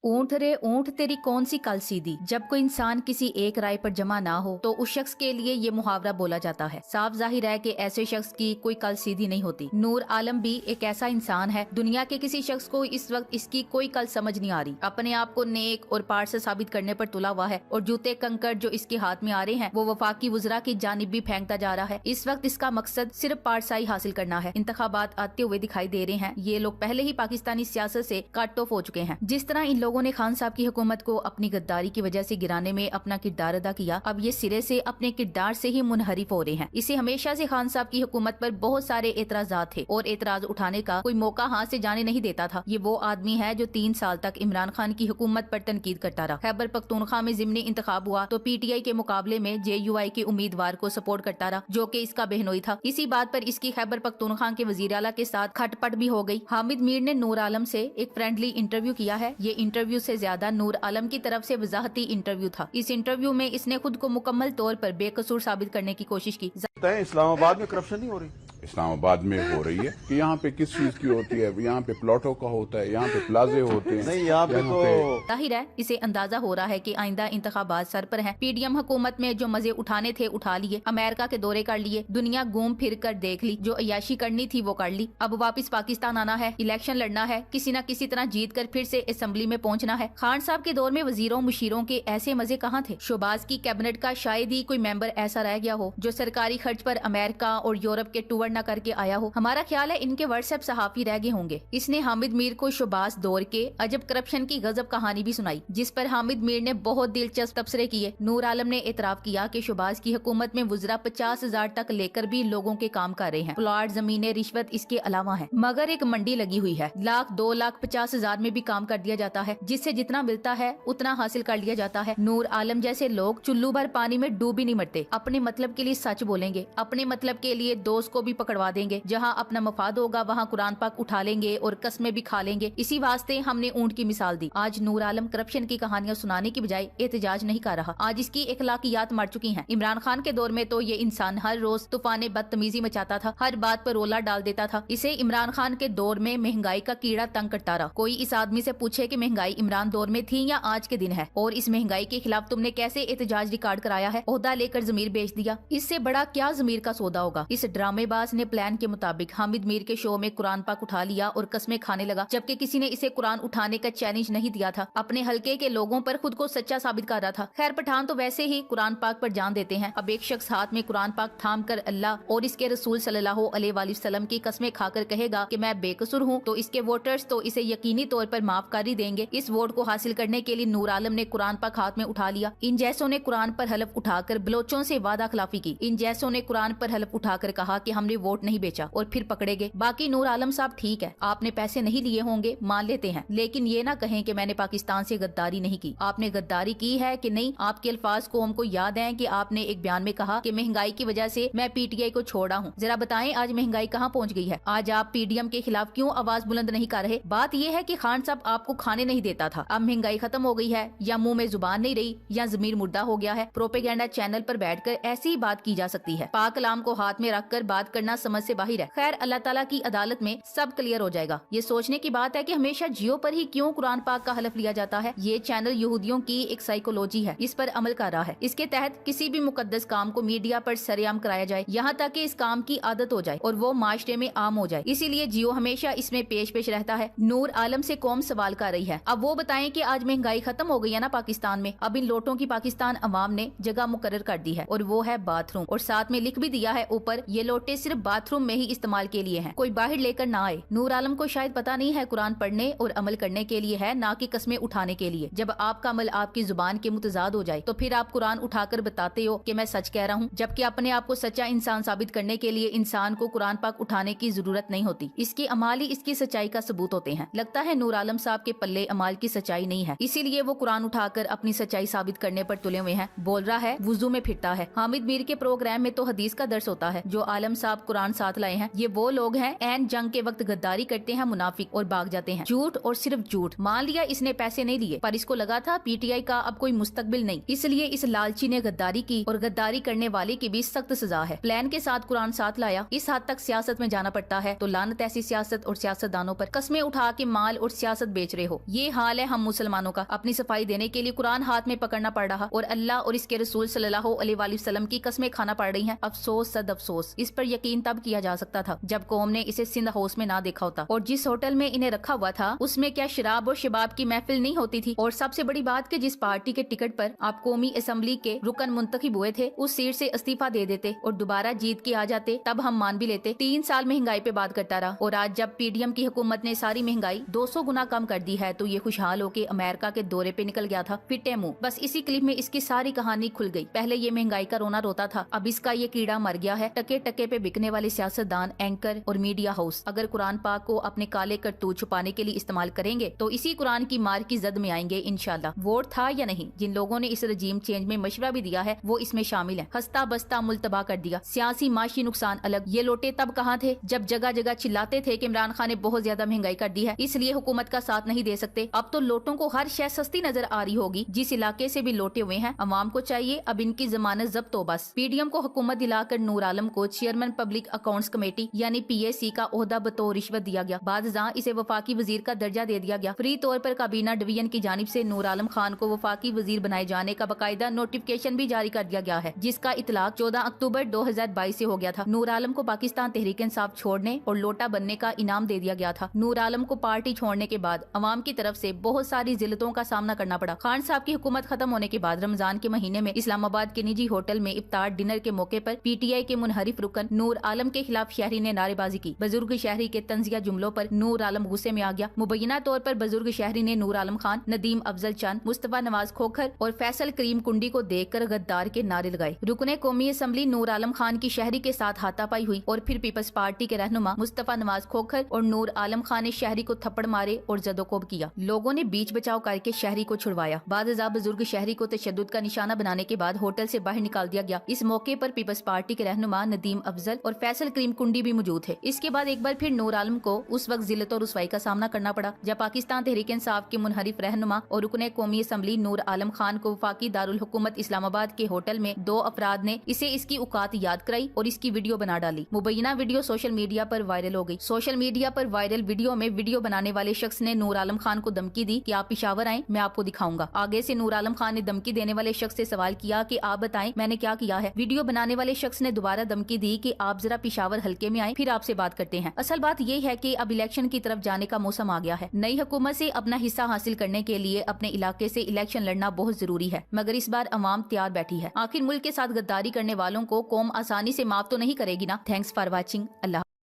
ऊंट रे ऊंट तेरी कौन सी कल सीधी। जब कोई इंसान किसी एक राय पर जमा ना हो तो उस शख्स के लिए ये मुहावरा बोला जाता है। साफ जाहिर है कि ऐसे शख्स की कोई कल सीधी नहीं होती। नूर आलम भी एक ऐसा इंसान है। दुनिया के किसी शख्स को इस वक्त इसकी कोई कल समझ नहीं आ रही। अपने आप को नेक और पार से साबित करने पर तुला हुआ है और जूते कंकड़ जो इसके हाथ में आ रहे हैं वो वफाकी वज़रा की जानिब भी फेंकता जा रहा है। इस वक्त इसका मकसद सिर्फ पारसाई हासिल करना है। इंतखाबात आते हुए दिखाई दे रहे हैं। ये लोग पहले ही पाकिस्तानी सियासत से कट ऑफ हो चुके हैं। जिस तरह इन लोगों ने खान साहब की हुकूमत को अपनी गद्दारी की वजह से गिराने में अपना किरदार अदा किया, अब ये सिरे से अपने किरदार से ही मुनहरिफ हो रहे हैं। इसे हमेशा से खान साहब की हुकूमत पर बहुत सारे एतराजात थे और एतराज उठाने का कोई मौका हाथ से जाने नहीं देता था। ये वो आदमी है जो 3 साल तक इमरान खान की हुकूमत पर तनकीद करता रहा। खैबर पख्तूनख्वा में ज़िमनी इंतखाब हुआ तो PTI के मुकाबले में JUI के उम्मीदवार को सपोर्ट करता रहा जो कि इसका बहनोई था। इसी बात पर इसकी खैबर पख्तूनख्वा के वजीर आला के साथ खटपट भी हो गई। हामिद मीर ने नूर आलम से एक फ्रेंडली इंटरव्यू किया है। ये इंटरव्यू से ज्यादा नूर आलम की तरफ से वजाहती इंटरव्यू था। इस इंटरव्यू में इसने खुद को मुकम्मल तौर पर बेकसूर साबित करने की कोशिश की। इस्लामाबाद में करप्शन नहीं हो रही? इस्लामाबाद में हो रही है कि यहाँ पे किस चीज की होती है, यहाँ पे प्लॉटों का होता है, यहाँ पे प्लाजे होते हैं। नहीं, यहाँ पे तो जाहिर है इसे अंदाजा हो रहा है कि आइंदा इंतखाबात सर पर हैं। PDM हुकूमत में जो मजे उठाने थे उठा लिए, अमेरिका के दौरे कर लिए, दुनिया घूम फिर कर देख ली, जो अयाशी करनी थी वो कर ली। अब वापस पाकिस्तान आना है, इलेक्शन लड़ना है, किसी न किसी तरह जीत कर फिर से असेंबली में पहुंचना है। खान साहब के दौर में वजीरों मुशीरों के ऐसे मजे कहाँ थे। शोबाज की कैबिनेट का शायद ही कोई मेंबर ऐसा रह गया हो जो सरकारी खर्च पर अमेरिका और यूरोप के टूर न करके आया हो। हमारा ख्याल है इनके व्हाट्सएप सहाफी रह गए होंगे। इसने हामिद मीर को शोबाज दौर के अजब करप्शन की गजब कहानी भी सुनाई, जिस पर हामिद मीर ने बहुत दिलचस्प तबसरे किए। नूर आलम ने एतराफ किया कि शोबाज की हुकूमत में वज़रा 50,000 तक लेकर भी लोगों के काम कर रहे हैं। प्लॉट, जमीनें, रिश्वत इसके अलावा है, मगर एक मंडी लगी हुई है। 1,02,50,000 में भी काम कर दिया जाता है, जिससे जितना मिलता है उतना हासिल कर लिया जाता है। नूर आलम जैसे लोग चुल्लू भर पानी में डूब ही नहीं मरते। अपने मतलब के लिए सच बोलेंगे, अपने मतलब के लिए दोस्त को भी पकड़वा देंगे। जहाँ अपना मफाद होगा वहाँ कुरान पाक उठा लेंगे और कस्में भी खा लेंगे। इसी वास्ते हमने ऊंट की मिसाल दी। आज नूर आलम करप्शन की कहानियां सुनाने की बजाय एहतजाज नहीं कर रहा। आज इसकी अखलाकियात मर चुकी हैं। इमरान खान के दौर में तो ये इंसान हर रोज तूफाने बदतमीजी मचाता था, हर बात पर रोला डाल देता था। इसे इमरान खान के दौर में महंगाई का कीड़ा तंग करता रहा। कोई इस आदमी से पूछे कि महंगाई इमरान दौर में थी या आज के दिन है, और इस महंगाई के खिलाफ तुमने कैसे एहतजाज रिकॉर्ड कराया है। ओहदा लेकर जमीर बेच दिया, इससे बड़ा क्या जमीर का सौदा होगा। इस ड्रामेबाज ने प्लान के मुताबिक हामिद मीर के शो में कुरान पाक उठा लिया और कस्में खाने लगा, जबकि किसी ने इसे कुरान उठाने का चैलेंज नहीं दिया था। अपने हलके के लोगों पर खुद को सच्चा साबित कर रहा था। खैर, पठान तो वैसे ही कुरान पाक पर जान देते हैं। अब एक शख्स हाथ में कुरान पाक थाम कर अल्लाह और इसके रसूल सल्लल्लाहु अलैहि वसल्लम की कस्में खाकर कहेगा कि मैं बेकसूर हूँ, तो इसके वोटर्स तो इसे यकीनी तौर पर माफ कर ही देंगे। इस वोट को हासिल करने के लिए नूर आलम ने कुरान पाक हाथ में उठा लिया। इन जैसों ने कुरान पर हलफ उठाकर बलोचों से वादा खिलाफी की। इन जैसों ने कुरान पर हलफ उठाकर कहा कि हमने वोट नहीं बेचा और फिर पकड़े गए। बाकी नूर आलम साहब ठीक है, आपने पैसे नहीं लिए होंगे, मान लेते हैं, लेकिन ये ना कहें कि मैंने पाकिस्तान से गद्दारी नहीं की। आपने गद्दारी की है कि नहीं, आपके अल्फाज कौम को याद है कि आपने एक बयान में कहा कि महंगाई की वजह से मैं PTI को छोड़ा हूँ। जरा बताएं आज महंगाई कहाँ पहुँच गई है। आज आप PDM के खिलाफ क्यों आवाज बुलंद नहीं कर रहे। बात यह है कि खान साहब आपको खाने नहीं देता था, अब महंगाई खत्म हो गई है, या मुंह में जुबान नहीं रही, या जमीर मुर्दा हो गया है। प्रोपेगेंडा चैनल पर बैठकर ऐसी ही बात की जा सकती है। पाक कलाम को हाथ में रखकर बात करना समझ से बाहर है। खैर, अल्लाह ताला की अदालत में सब क्लियर हो जाएगा। ये सोचने की बात है कि हमेशा जियो पर ही क्यों कुरान पाक का हलफ लिया जाता है। ये चैनल यहूदियों की एक साइकोलॉजी है, इस पर अमल कर रहा है। इसके तहत किसी भी मुकद्दस काम को मीडिया पर सरेआम कराया जाए, यहाँ तक कि इस काम की आदत हो जाए और वो माशरे में आम हो जाए। इसीलिए जियो हमेशा इसमें पेश पेश रहता है। नूर आलम से कौम सवाल कर रही है, अब वो बताएं कि आज महंगाई खत्म हो गई है ना पाकिस्तान में। अब इन लोटों की पाकिस्तान अवाम ने जगह मुकर्रर कर दी है और वो है बाथरूम, और साथ में लिख भी दिया है ऊपर, ये लोटे सिर्फ बाथरूम में ही इस्तेमाल के लिए हैं, कोई बाहर लेकर ना आए। नूर आलम को शायद पता नहीं है कुरान पढ़ने और अमल करने के लिए है, ना कि कस्में उठाने के लिए। जब आपका अमल आपकी जुबान के मुतजाद हो जाए तो फिर आप कुरान उठाकर बताते हो कि मैं सच कह रहा हूँ, जबकि अपने आप को सच्चा इंसान साबित करने के लिए इंसान को कुरान पाक उठाने की जरूरत नहीं होती। इसके अमाल ही इसकी सच्चाई का सबूत होते हैं। लगता है नूर आलम साहब के पल्ले अमाल की सच्चाई नहीं है, इसीलिए वो कुरान उठाकर अपनी सच्चाई साबित करने पर तुले हुए हैं। बोल रहा है वुजू में फिरता है। हामिद मीर के प्रोग्राम में तो हदीस का दर्स होता है। जो आलम साहब कुरान साथ लाए हैं। ये वो लोग हैं एन जंग के वक्त गद्दारी करते हैं मुनाफिक और भाग जाते हैं। झूठ और सिर्फ झूठ। मान लिया इसने पैसे नहीं लिए, पर इसको लगा था पीटीआई का अब कोई मुस्तकबिल नहीं, इसलिए इस लालची ने गद्दारी की और गद्दारी करने वाले की भी सख्त सजा है। प्लान के साथ कुरान साथ लाया। इस हद तक सियासत में जाना पड़ता है तो लानत ऐसी सियासत और सियासतदानों पर, कस्में उठा के माल और सियासत बेच रहे हो। ये हाल है हम मुसलमानों का। अपनी सफाई देने के लिए कुरान हाथ में पकड़ना पड़ रहा और अल्लाह और इसके रसूल सल्लल्लाहु अलैहि वसल्लम की कस्में खाना पड़ रही हैं। अफसोस सद अफसोस। इस पर यकीन तब किया जा सकता था जब कौम ने इसे सिंध हाउस में ना देखा होता, और जिस होटल में इन्हें रखा हुआ था उसमें क्या शराब और शबाब की महफिल नहीं होती थी। और सबसे बड़ी बात कि जिस पार्टी के टिकट पर आप कौमी असेंबली के रुकन मुंतखब हुए थे उस सीट से इस्तीफा दे देते और दोबारा जीत के आ जाते, तब हम मान भी लेते। 3 साल महंगाई पे बात करता रहा और आज जब पीडीएम की हुकूमत ने सारी महंगाई 200 गुना कम कर दी है तो ये खुशहाल होके अमेरिका के दौरे पे निकल गया था फिटे मुंह। बस इसी क्लिप में इसकी सारी कहानी खुल गई। पहले ये महंगाई का रोना रोता था, अब इसका ये कीड़ा मर गया है। टके टके पे बिकने वाले सियासतदान, एंकर और मीडिया हाउस अगर कुरान पाक को अपने काले करतूत छुपाने के लिए इस्तेमाल करेंगे तो इसी कुरान की मार की जद में आएंगे इंशाल्लाह। वोट था या नहीं, जिन लोगों ने इस रजीम चेंज में मशवरा भी दिया है वो इसमें शामिल है। हस्ता बस्ता मुल्क तबाह कर दिया। सियासी माशी नुकसान अलग। ये लोटे तब कहाँ थे जब जगह जगह चिल्लाते थे कि इमरान खान ने बहुत ज्यादा महंगाई कर दी है इसलिए हुकूमत का साथ नहीं दे सकते। अब तो लोटों को हर शय सस्ती नजर आ रही होगी। जिस इलाके से भी लोटे हुए हैं अवाम को चाहिए अब इनकी जमानत जब्त हो बस। पीडीएम को हुकूमत दिलाकर नूर आलम को चेयरमैन पब्लिक अकाउंट्स कमेटी यानी पीएसी का ओहदा बतौर रिश्वत दिया गया। बाद इसे वफाकी वजीर का दर्जा दे दिया गया। फ्री तौर पर काबीना डिवीजन की जानिब से नूर आलम खान को वफाकी वजीर बनाए जाने का बाकायदा नोटिफिकेशन भी जारी कर दिया गया है, जिसका इतलाक 14 अक्टूबर 2022 से हो गया था। नूर आलम को पाकिस्तान तहरीक इंसाफ छोड़ने और लोटा बनने का इनाम दे दिया गया था। नूर आलम को पार्टी छोड़ने के बाद अवाम की तरफ से बहुत सारी जिल्लतों का सामना करना पड़ा। खान साहब की हुकूमत खत्म होने के बाद रमजान के महीने में इस्लामाबाद के निजी होटल में इफ्तार डिनर के मौके पर पीटीआई के मुनहरिफ रुकन नूर आलम के खिलाफ शहरी ने नारेबाजी की। बुजुर्ग शहरी के तंजिया जुमलों पर नूर आलम गुस्से में आ गया। मुबैना तौर पर बुजुर्ग शहरी ने नूर आलम खान, नदीम अफजल चंद, मुस्तफा नवाज खोखर और फैसल करीम कुंडी को देखकर गद्दार के नारे लगाए। रुकने कौमी असम्बली नूर आलम खान की शहरी के साथ हाथापाई हुई और फिर पीपल्स पार्टी के रहनुमा मुस्तफा नवाज खोखर और नूर आलम खान ने शहरी को थप्पड़ मारे और जदोकोब किया। लोगों ने बीच बचाव करके शहरी को छुड़वाया। बादशाह बुजुर्ग शहरी को तशद्दुद का निशाना बनाने के बाद होटल से बाहर निकाल दिया गया। इस मौके पर पीपल्स पार्टी के रहनुमा नदीम अफजल और फैसल करीम कुंडी भी मौजूद थे। इसके बाद एक बार फिर नूर आलम को उस वक्त जिल्लत और रुसवाई का सामना करना पड़ा जब पाकिस्तान तहरीक इंसाफ के मुनहरिफ रहनुमा और रुकने कौमी असम्बली नूर आलम खान को वफाकी दारुल हुकूमत इस्लामाबाद के होटल में 2 अफराद ने इसे इसकी औकात याद कराई और इसकी वीडियो बना डाली। मुबैना वीडियो सोशल मीडिया पर वायरल हो गई। सोशल मीडिया पर वायरल वीडियो में वीडियो बनाने वाले शख्स ने नूर आलम खान को धमकी दी कि आप पेशावर आएं, मैं आपको दिखाऊंगा। आगे से नूर आलम खान ने धमकी देने वाले शख्स से सवाल किया कि आप बताएं मैंने क्या किया है। वीडियो बनाने वाले शख्स ने दोबारा धमकी दी कि आप जरा पेशावर हल्के में आएं, फिर आपसे बात करते हैं। असल बात ये है कि अब इलेक्शन की तरफ जाने का मौसम आ गया है। नई हुकूमत से अपना हिस्सा हासिल करने के लिए अपने इलाके से इलेक्शन लड़ना बहुत जरूरी है, मगर इस बार अवाम तैयार बैठी है। आखिर मुल्क के साथ गद्दारी करने वालों को कौम आसानी से माफ तो नहीं करेगी ना। Thanks for watching. अल्लाह।